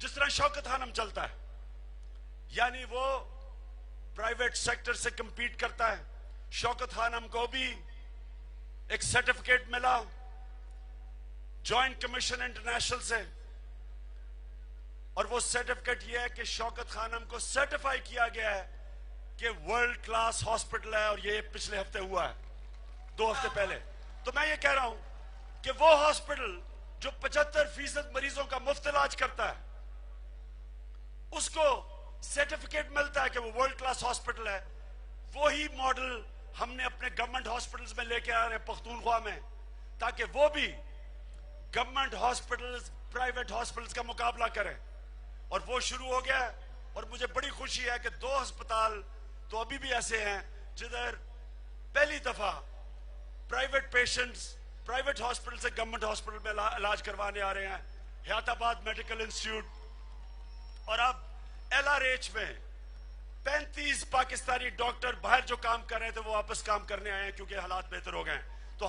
जिस तरह शौकत खानम चलता है, यानी वो प्राइवेट सेक्टर से कंपीट करता है। शौकत खानम को भी एक सर्टिफिकेट मिला जॉइंट कमीशन इंटरनेशनल से, और वो सर्टिफिकेट ये है कि शौकत खानम को सर्टिफाई किया गया है कि वर्ल्ड क्लास हॉस्पिटल है, और ये पिछले हफ्ते हुआ है, 2 हफ्ते पहले। तो मैं ये कह रहा हूं कि वो हॉस्पिटल जो 75% मरीजों का मुफ्त इलाज करता है, उसको सर्टिफिकेट मिलता है कि वो वर्ल्ड क्लास हॉस्पिटल है। वही मॉडल हमने अपने गवर्नमेंट हॉस्पिटल्स में लेके आ रहे हैं पख्तूनख्वा में, ताकि वो भी गवर्नमेंट हॉस्पिटल्स प्राइवेट हॉस्पिटल्स का मुकाबला करें। और वो शुरू हो गया। और मुझे बड़ी खुशी है कि 2 अस्पताल तो अभी भी ऐसे हैं जिधर पहली दफा प्राइवेट पेशेंट्स प्राइवेट हॉस्पिटल से गवर्नमेंट हॉस्पिटल में इलाज करवाने आ रहे हैं। Hayatabad medical institute. और अब LRH में 35 पाकिस्तानी डॉक्टर बाहर जो काम कर रहे थे वो वापस काम करने आए हैं क्योंकि हालात बेहतर हो गए। तो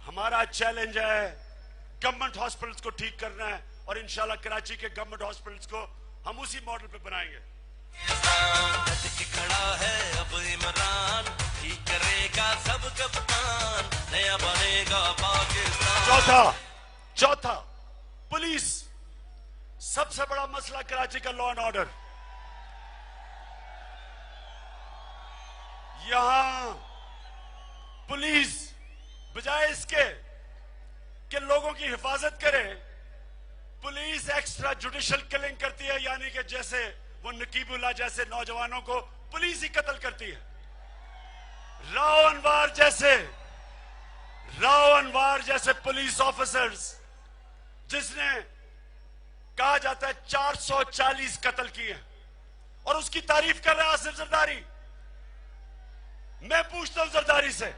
हमारा चैलेंज है गवर्नमेंट हॉस्पिटल्स को ठीक करना है और इंशाल्लाह कराची के गवर्नमेंट हॉस्पिटल्स को हम उसी मॉडल पे बनाएंगे। खड़ा है अब इमरान, ठीक करेगा सब कप्तान, नया बनेगा पाकिस्तान। चौथा पुलिस। सबसे बड़ा मसला कराची का लॉ एंड ऑर्डर। यहां पुलिस बजाय इसके कि लोगों की हिफाजत करे, पुलिस एक्स्ट्रा जुडिशियल किलिंग करती है। यानी कि जैसे वो नकीबुल्लाह जैसे नौजवानों को पुलिस ही कत्ल करती है। राव अनवार जैसे पुलिस ऑफिसर्स जिसने कहा जाता है 440 कत्ल किए और उसकी तारीफ कर रहा है आसिफ जरदारी। मैं पूछता हूं जरदारी से,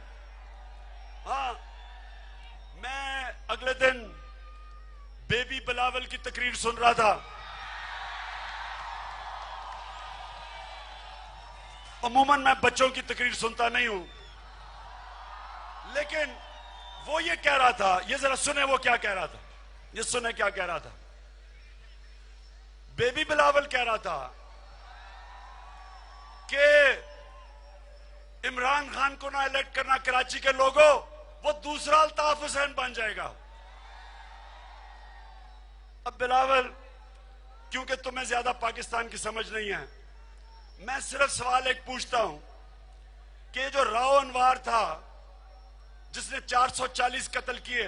हाँ, मैं अगले दिन बेबी बिलावल की तकरीर सुन रहा था। अमूमन मैं बच्चों की तकरीर सुनता नहीं हूं, लेकिन वो ये कह रहा था, ये जरा सुने वो क्या कह रहा था, ये सुने क्या कह रहा था। बेबी बिलावल कह रहा था कि इमरान खान को ना इलेक्ट करना कराची के लोगों, वो दूसरा अल्ताफ हुसैन बन जाएगा। अब बिलावल, क्योंकि तुम्हें ज्यादा पाकिस्तान की समझ नहीं है, मैं सिर्फ सवाल एक पूछता हूं कि जो राव अनवार था जिसने 440 कत्ल किए,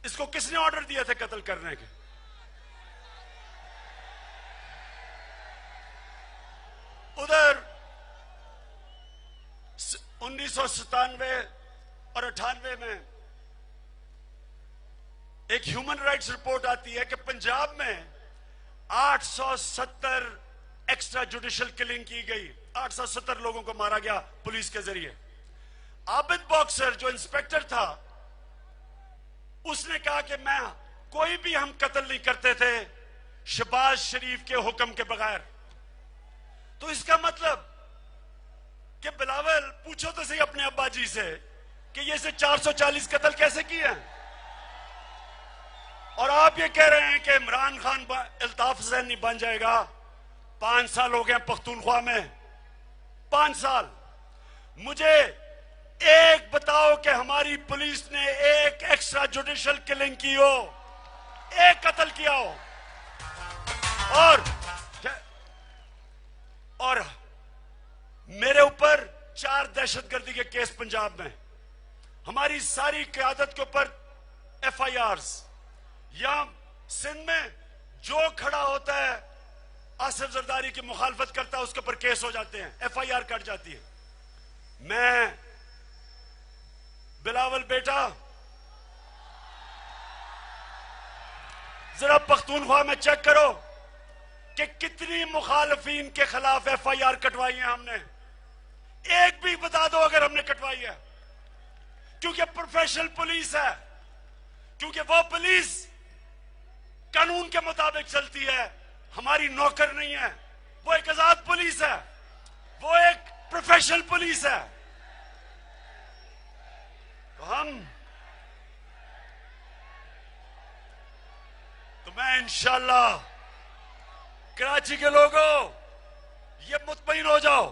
इसको किसने ऑर्डर दिए थे कत्ल करने के? उधर 1997 और 98 में एक ह्यूमन राइट्स रिपोर्ट आती है कि पंजाब में 870 एक्स्ट्रा जुडिशियल किलिंग की गई, 870 लोगों को मारा गया पुलिस के जरिए। आबिद बॉक्सर जो इंस्पेक्टर था, उसने कहा कि मैं कोई भी हम कत्ल नहीं करते थे शहबाज शरीफ के हुक्म के बगैर। तो इसका मतलब कि बिलावल, पूछो तो सही अपने अब्बा जी से कि ये से 440 कत्ल कैसे किए हैं। और आप ये कह रहे हैं कि इमरान खान अल्ताफ हुसैन नहीं बन जाएगा। 5 साल हो गए पख्तूनख्वा में, 5 साल। मुझे एक बताओ कि हमारी पुलिस ने एक एक्स्ट्रा जुडिशियल किलिंग की हो, एक कत्ल किया हो। और मेरे ऊपर 4 दहशतगर्दी के केस पंजाब में, हमारी सारी क़यादत के ऊपर FIRs। या सिंध में जो खड़ा होता है आसिफ जरदारी की मुखालफत करता है उसके ऊपर केस हो जाते हैं, FIR कट जाती है। मैं बिलावल बेटा, जरा पख्तूनख्वा में चेक करो कि कितनी मुखालफीन के खिलाफ FIR कटवाई है हमने। एक भी बता दो अगर हमने कटवाई है। क्योंकि प्रोफेशनल पुलिस है, क्योंकि वो पुलिस कानून के मुताबिक चलती है, हमारी नौकर नहीं है। वो एक आजाद पुलिस है, वो एक प्रोफेशनल पुलिस है। तो मैं इंशाअल्लाह कराची के लोगों ये मुतमईन हो जाओ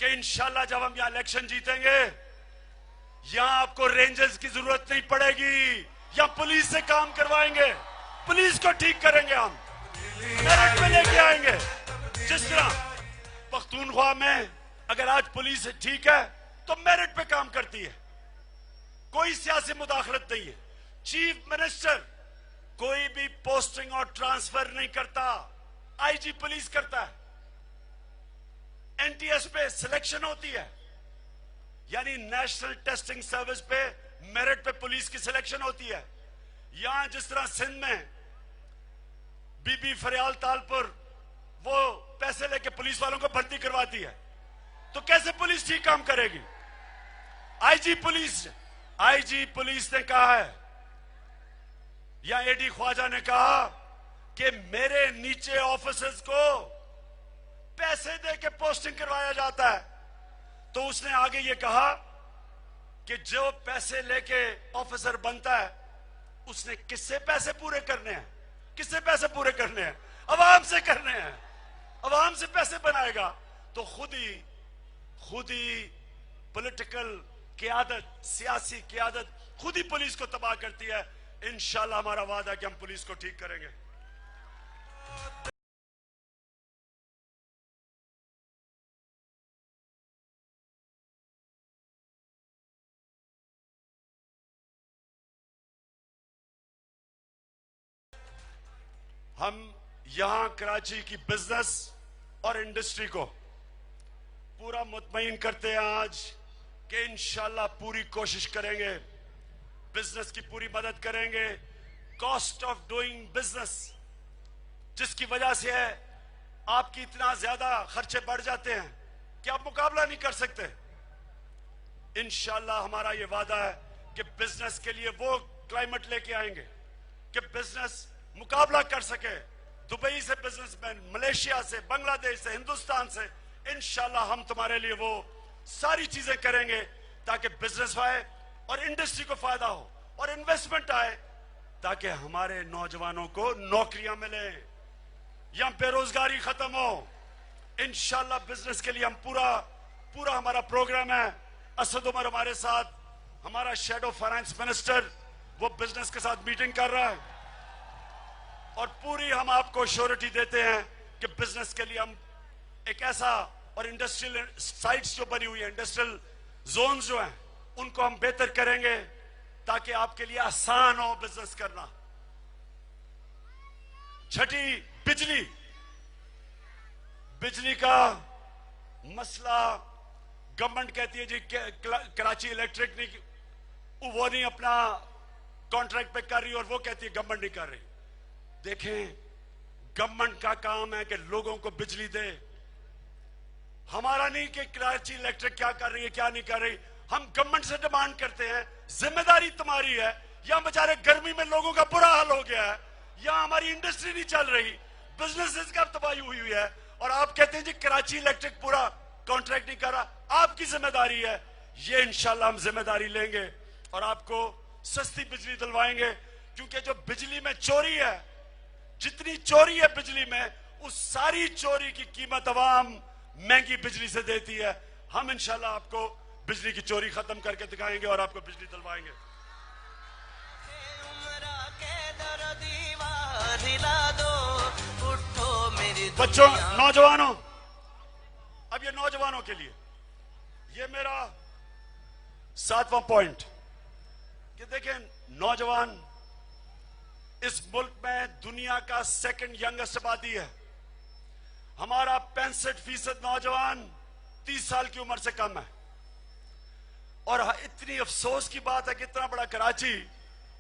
कि इंशाअल्लाह जब हम यहां इलेक्शन जीतेंगे, यहां आपको रेंजर्स की जरूरत नहीं पड़ेगी, या पुलिस से काम करवाएंगे, पुलिस को ठीक करेंगे, हम मेरिट में लेके आएंगे। जिस तरह पख्तूनख्वा में अगर आज पुलिस ठीक है तो मेरिट पे काम करती है, कोई सियासी मुदाखलत नहीं है। चीफ मिनिस्टर कोई भी पोस्टिंग और ट्रांसफर नहीं करता, IG पुलिस करता है। एनटीएस पे सिलेक्शन होती है, यानी नेशनल टेस्टिंग सर्विस पे मेरिट पे पुलिस की सिलेक्शन होती है। यहां जिस तरह सिंध में बीबी फरियाल तालपुर वो पैसे लेके पुलिस वालों को भर्ती करवाती है, तो कैसे पुलिस ठीक काम करेगी? आईजी पुलिस ने कहा है, या एडी ख्वाजा ने कहा कि मेरे नीचे ऑफिसर्स को पैसे दे के पोस्टिंग करवाया जाता है। तो उसने आगे ये कहा कि जो पैसे लेके ऑफिसर बनता है उसने किससे पैसे पूरे करने हैं? किससे पैसे पूरे करने हैं? अवाम से करने हैं। अवाम से पैसे बनाएगा तो खुद ही पॉलिटिकल क़यादत, सियासी क़यादत खुद ही पुलिस को तबाह करती है। इंशाल्लाह हमारा वादा है कि हम पुलिस को ठीक करेंगे। हम यहां कराची की बिजनेस और इंडस्ट्री को पूरा मुतमईन करते हैं आज कि इंशाल्लाह पूरी कोशिश करेंगे, बिजनेस की पूरी मदद करेंगे। कॉस्ट ऑफ डूइंग बिजनेस जिसकी वजह से है आपकी इतना ज्यादा खर्चे बढ़ जाते हैं कि आप मुकाबला नहीं कर सकते। इंशाल्लाह हमारा यह वादा है कि बिजनेस के लिए वो क्लाइमेट लेके आएंगे कि बिजनेस मुकाबला कर सके। दुबई से बिजनेसमैन, मलेशिया से, बांग्लादेश से, हिंदुस्तान से, इंशाल्लाह हम तुम्हारे लिए वो सारी चीजें करेंगे ताकि बिजनेस आए और इंडस्ट्री को फायदा हो और इन्वेस्टमेंट आए, ताकि हमारे नौजवानों को नौकरियां मिले या बेरोजगारी खत्म हो। इंशाल्लाह बिजनेस के लिए हम पूरा हमारा प्रोग्राम है। असद उमर हमारे साथ, हमारा शैडो फाइनेंस मिनिस्टर, वो बिजनेस के साथ मीटिंग कर रहा है और पूरी हम आपको श्योरिटी देते हैं कि बिजनेस के लिए हम एक ऐसा, और इंडस्ट्रियल साइट्स जो बनी हुई है, इंडस्ट्रियल जोन जो हैं, उनको हम बेहतर करेंगे ताकि आपके लिए आसान हो बिजनेस करना। छठी, बिजली का मसला। गवर्नमेंट कहती है जी कराची इलेक्ट्रिक वो नहीं अपना कॉन्ट्रैक्ट पे कर रही, और वो कहती है गवर्नमेंट नहीं कर रही। देखें, गवर्नमेंट का काम है कि लोगों को बिजली दे, हमारा नहीं कि कराची इलेक्ट्रिक क्या कर रही है क्या नहीं कर रही। हम गवर्नमेंट से डिमांड करते हैं, जिम्मेदारी तुम्हारी है। या बेचारे गर्मी में लोगों का बुरा हाल हो गया है, या हमारी इंडस्ट्री नहीं चल रही, बिजनेसेस का तबाही हुई है, और आप कहते हैं जी कराची इलेक्ट्रिक पूरा कॉन्ट्रैक्ट नहीं कर रहा। आपकी जिम्मेदारी है, ये इंशाल्लाह हम जिम्मेदारी लेंगे और आपको सस्ती बिजली दिलवाएंगे। क्योंकि जो बिजली में चोरी है, जितनी चोरी है बिजली में, उस सारी चोरी की कीमत अवाम महंगी बिजली से देती है। हम इंशाल्लाह आपको बिजली की चोरी खत्म करके दिखाएंगे और आपको बिजली दिलवाएंगे। बच्चों, नौजवानों, अब ये नौजवानों के लिए ये मेरा 7वां पॉइंट कि देखें, नौजवान इस मुल्क में दुनिया का सेकंड यंगेस्ट आबादी है। हमारा 65% नौजवान 30 साल की उम्र से कम है। और इतनी अफसोस की बात है कि इतना बड़ा कराची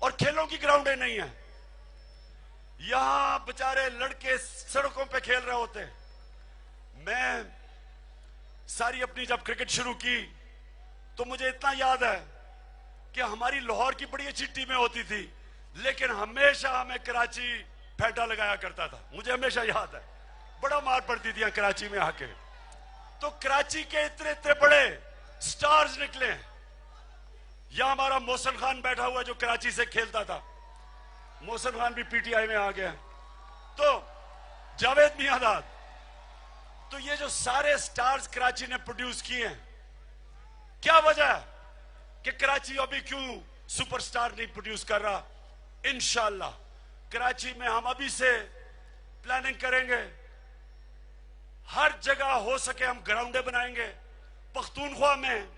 और खेलों की ग्राउंडें नहीं है। यहां बेचारे लड़के सड़कों पे खेल रहे होते हैं। मैं सारी अपनी जब क्रिकेट शुरू की तो मुझे इतना याद है कि हमारी लाहौर की बड़ी अच्छी टीमें होती थी, लेकिन हमेशा हमें कराची फेंटा लगाया करता था। मुझे हमेशा याद है, बड़ा मार पड़ती थी कराची में आके। तो कराची के इतने इतने बड़े स्टार्स निकले। यहां हमारा मोहसिन खान बैठा हुआ जो कराची से खेलता था, मोहसिन खान भी पीटीआई में आ गया। तो जावेद मियांदाद, तो ये जो सारे स्टार्स कराची ने प्रोड्यूस किए हैं, क्या वजह है कि कराची अभी क्यों सुपरस्टार नहीं प्रोड्यूस कर रहा? इंशाल्लाह कराची में हम अभी से प्लानिंग करेंगे, हर जगह हो सके हम ग्राउंडें बनाएंगे। पख्तूनख्वा में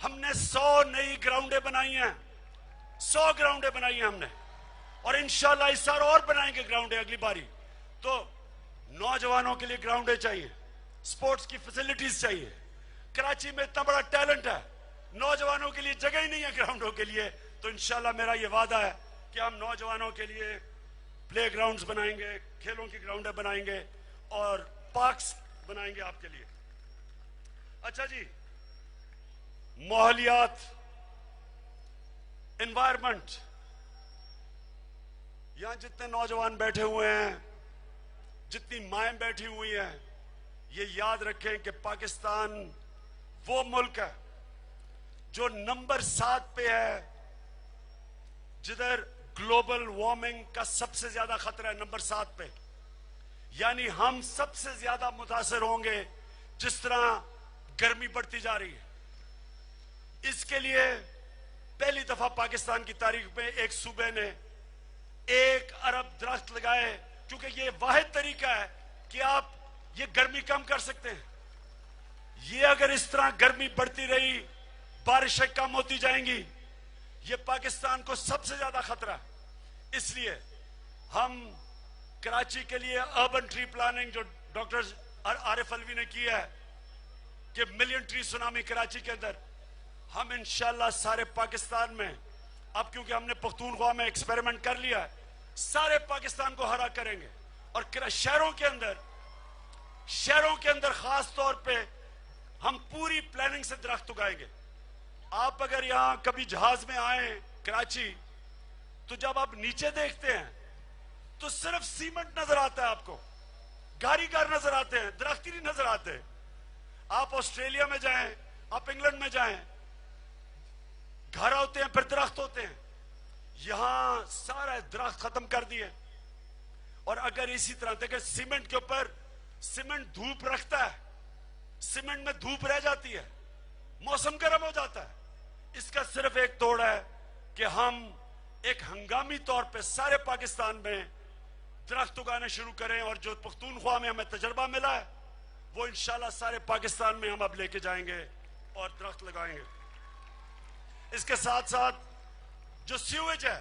हमने 100 नई ग्राउंडें बनाई हैं, 100 ग्राउंडें बनाई हैं हमने, और इंशाल्लाह इस साल और बनाएंगे ग्राउंडें अगली बारी। तो नौजवानों के लिए ग्राउंडें चाहिए, स्पोर्ट्स की फैसिलिटीज चाहिए। कराची में इतना बड़ा टैलेंट है, नौजवानों के लिए जगह ही नहीं है ग्राउंडों के लिए। तो इंशाल्लाह मेरा ये वादा है कि हम नौजवानों के लिए प्ले ग्राउंड्स बनाएंगे, खेलों की ग्राउंड बनाएंगे और पार्क्स बनाएंगे आपके लिए। अच्छा जी, माहौलियात, एनवायरमेंट, यहां जितने नौजवान बैठे हुए हैं, जितनी माएं बैठी हुई हैं, ये याद रखें कि पाकिस्तान वो मुल्क है जो नंबर 7 पे है जिधर ग्लोबल वार्मिंग का सबसे ज्यादा खतरा है, नंबर 7 पे। यानी हम सबसे ज्यादा मुतासर होंगे जिस तरह गर्मी बढ़ती जा रही है। इसके लिए पहली दफा पाकिस्तान की तारीख में एक सूबे ने 1 अरब दरख्त लगाए, क्योंकि ये वाहिद तरीका है कि आप ये गर्मी कम कर सकते हैं। ये अगर इस तरह गर्मी बढ़ती रही, बारिशें कम होती जाएंगी, ये पाकिस्तान को सबसे ज्यादा खतरा है। इसलिए हम कराची के लिए अर्बन ट्री प्लानिंग जो डॉक्टर आरिफ अलवी ने की है कि मिलियन ट्री सुनामी कराची के अंदर, हम इंशाल्लाह सारे पाकिस्तान में, अब क्योंकि हमने पख्तूनख्वा में एक्सपेरिमेंट कर लिया है, सारे पाकिस्तान को हरा करेंगे। और शहरों के अंदर खास तौर पे हम पूरी प्लानिंग से दरख्त उगाएंगे। आप अगर यहां कभी जहाज में आए कराची, तो जब आप नीचे देखते हैं तो सिर्फ सीमेंट नजर आता है, आपको कारीगर नजर आते हैं, दरख्त ही नहीं नजर आते। आप ऑस्ट्रेलिया में जाएं, आप इंग्लैंड में जाएं, घर होते हैं फिर दरख्त होते हैं। यहां सारा दरख्त खत्म कर दिए। और अगर इसी तरह देखें, सीमेंट के ऊपर, सीमेंट धूप रखता है, सीमेंट में धूप रह जाती है, मौसम गर्म हो जाता है। इसका सिर्फ एक तोड़ है कि हम एक हंगामी तौर पे सारे पाकिस्तान में दरख्त उगाने शुरू करें। और जो पख्तूनख्वा में हमें तजर्बा मिला है वो इंशाल्लाह सारे पाकिस्तान में हम अब लेके जाएंगे और दरख्त लगाएंगे। इसके साथ साथ जो सीवेज है,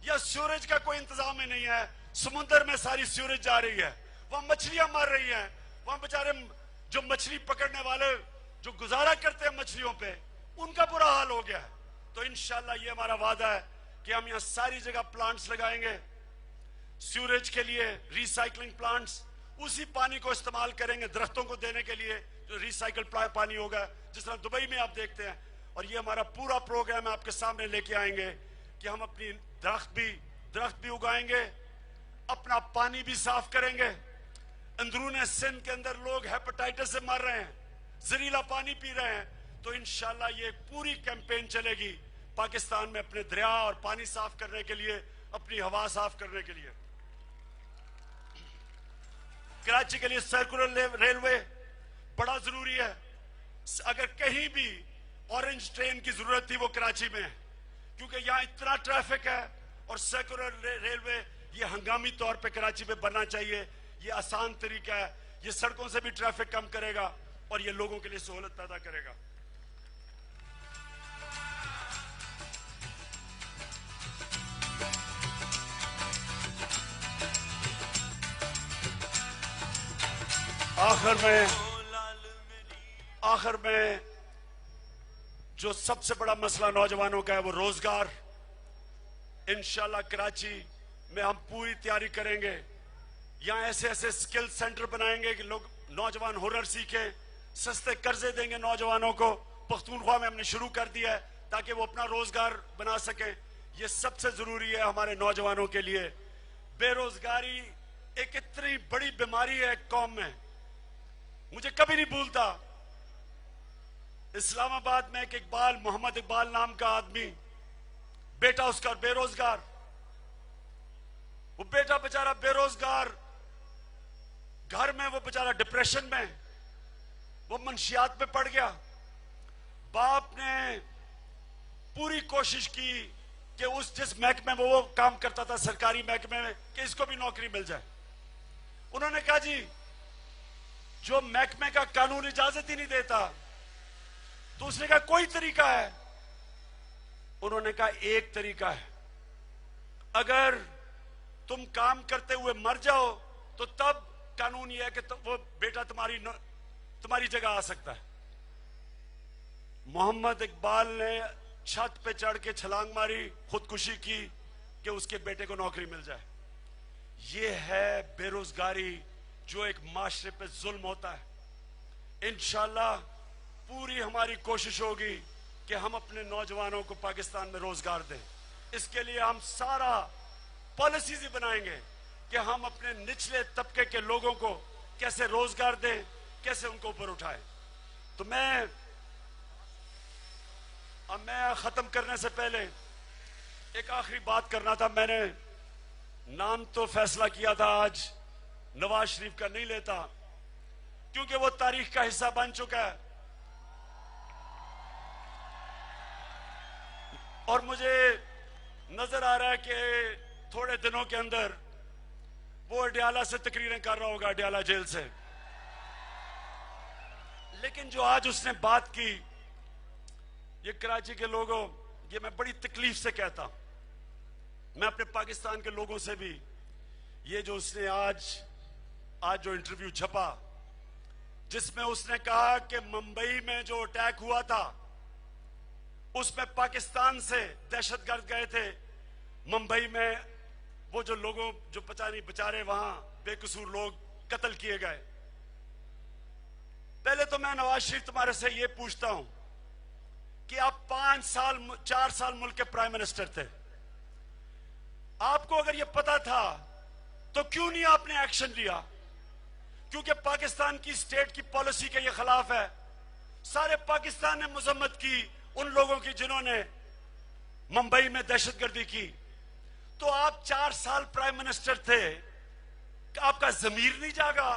या सीवरेज का कोई इंतजाम ही नहीं है, समुद्र में सारी सीवरेज जा रही है, वहां मछलियां मर रही हैं, वहां बेचारे जो मछली पकड़ने वाले जो गुजारा करते हैं मछलियों पे, उनका बुरा हाल हो गया है। तो इंशाल्लाह ये हमारा वादा है कि हम यहां सारी जगह प्लांट्स लगाएंगे सीवरेज के लिए, रिसाइकलिंग प्लांट्स। उसी पानी को इस्तेमाल करेंगे दरख्तों को देने के लिए, जो रिसाइकल पानी होगा, जिस तरह दुबई में आप देखते हैं। और ये हमारा पूरा प्रोग्राम आपके सामने लेके आएंगे कि हम अपनी दरख्त भी उगाएंगे, अपना पानी भी साफ करेंगे। अंदरूने सिंध के अंदर लोग हेपेटाइटिस से मर रहे हैं, जहरीला पानी पी रहे हैं। तो इंशाल्लाह ये पूरी कैंपेन चलेगी पाकिस्तान में अपने दरिया और पानी साफ करने के लिए, अपनी हवा साफ करने के लिए। कराची के लिए सर्कुलर रेलवे बड़ा जरूरी है। अगर कहीं भी ऑरेंज ट्रेन की जरूरत थी वो कराची में है, क्योंकि यहां इतना ट्रैफिक है। और सर्कुलर रेलवे ये हंगामी तौर पे कराची में बनना चाहिए। ये आसान तरीका है, ये सड़कों से भी ट्रैफिक कम करेगा और ये लोगों के लिए सहूलत पैदा करेगा। आखिर में जो सबसे बड़ा मसला नौजवानों का है वो रोजगार। इंशाल्लाह कराची में हम पूरी तैयारी करेंगे। यहां ऐसे ऐसे स्किल सेंटर बनाएंगे कि लोग, नौजवान हुनर सीखें, सस्ते कर्जे देंगे नौजवानों को। पख्तूनख्वा में हमने शुरू कर दिया है ताकि वो अपना रोजगार बना सके। ये सबसे जरूरी है हमारे नौजवानों के लिए। बेरोजगारी एक इतनी बड़ी बीमारी है कौम में। मुझे कभी नहीं भूलता, इस्लामाबाद में एक इकबाल, मोहम्मद इकबाल नाम का आदमी, बेटा उसका बेरोजगार, वो बेटा बेचारा बेरोजगार, घर में वो बेचारा डिप्रेशन में, वो मंशियात में पड़ गया। बाप ने पूरी कोशिश की कि उस जिस महकमे में वो काम करता था, सरकारी महकमे में, कि इसको भी नौकरी मिल जाए। उन्होंने कहा जी जो महकमे का कानून इजाजत ही नहीं देता, तो उसने कहा कोई तरीका है। उन्होंने कहा एक तरीका है, अगर तुम काम करते हुए मर जाओ तो तब कानून यह है कि वो बेटा तुम्हारी तुम्हारी जगह आ सकता है। मोहम्मद इकबाल ने छत पे चढ़ के छलांग मारी, खुदकुशी की कि उसके बेटे को नौकरी मिल जाए। ये है बेरोजगारी जो एक माशरे पे जुल्म होता है। इंशाल्लाह पूरी हमारी कोशिश होगी कि हम अपने नौजवानों को पाकिस्तान में रोजगार दें। इसके लिए हम सारा पॉलिसीज ही बनाएंगे कि हम अपने निचले तबके के लोगों को कैसे रोजगार दें, कैसे उनको ऊपर उठाएं। तो मैं खत्म करने से पहले एक आखिरी बात करना था। मैंने नाम तो फैसला किया था आज नवाज शरीफ का नहीं लेता, क्योंकि वो तारीख का हिस्सा बन चुका है और मुझे नजर आ रहा है कि थोड़े दिनों के अंदर वो अडयाला से तकरीरें कर रहा होगा, अडयाला जेल से। लेकिन जो आज उसने बात की, ये कराची के लोगों, ये मैं बड़ी तकलीफ से कहता हूं, मैं अपने पाकिस्तान के लोगों से भी, ये जो उसने आज जो इंटरव्यू छपा जिसमें उसने कहा कि मुंबई में जो अटैक हुआ था उसमें पाकिस्तान से दहशतगर्द गए थे, मुंबई में वो जो लोगों जो पता नहीं बेचारे वहां बेकसूर लोग कत्ल किए गए। पहले तो मैं नवाज शरीफ तुम्हारे से ये पूछता हूं कि आप 4 साल मुल्क के प्राइम मिनिस्टर थे। आपको अगर ये पता था तो क्यों नहीं आपने एक्शन लिया? क्योंकि पाकिस्तान की स्टेट की पॉलिसी के ये खिलाफ है। सारे पाकिस्तान ने मजम्मत की उन लोगों की जिन्होंने मुंबई में दहशतगर्दी की। तो आप 4 साल प्राइम मिनिस्टर थे, आपका जमीर नहीं जागा?